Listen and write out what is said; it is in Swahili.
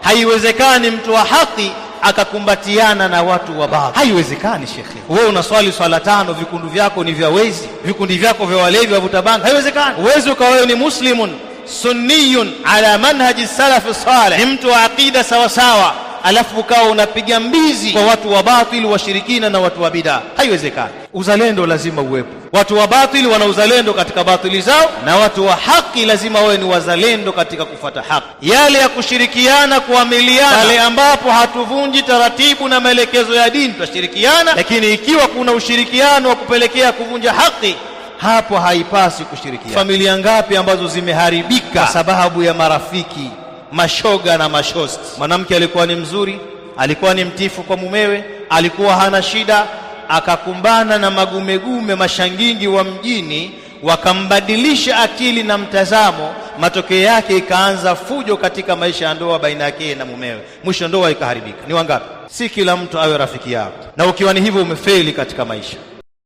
Haiwezekani mtu wa haki akakumbatiana na watu wa baadhi, haiwezekani. Shekhe, wewe unaswali swala 5, vikundi vyako ni vya wezi, vikundi vyako vya walevi, wavuta bangi, haiwezekani. Uwezi ukawa wewe ni muslimun sunniyun ala manhaji salafi salih, ni mtu wa aqida sawa sawa, alafu ukawa unapiga mbizi kwa watu wa batili, washirikina na watu wa bid'a, haiwezekani. Uzalendo lazima uwepo. Watu wa batili wana uzalendo katika batili zao, na watu wa haki lazima wawe ni wazalendo katika kufuata haki. Yale ya kushirikiana, kuamiliana, pale ambapo hatuvunji taratibu na maelekezo ya dini tutashirikiana, lakini ikiwa kuna ushirikiano wa kupelekea kuvunja haki, hapo haipasi kushirikiana. Familia ngapi ambazo zimeharibika kwa sababu ya marafiki, mashoga na mashosti? Mwanamke alikuwa ni mzuri, alikuwa ni mtifu kwa mumewe, alikuwa hana shida, akakumbana na magumegume mashangingi wa mjini, wakambadilisha akili na mtazamo. Matokeo yake ikaanza fujo katika maisha ya ndoa baina yake na mumewe, mwisho ndoa ikaharibika. Ni wangapi? Si kila mtu awe rafiki yako, na ukiwa ni hivyo umefeli katika maisha.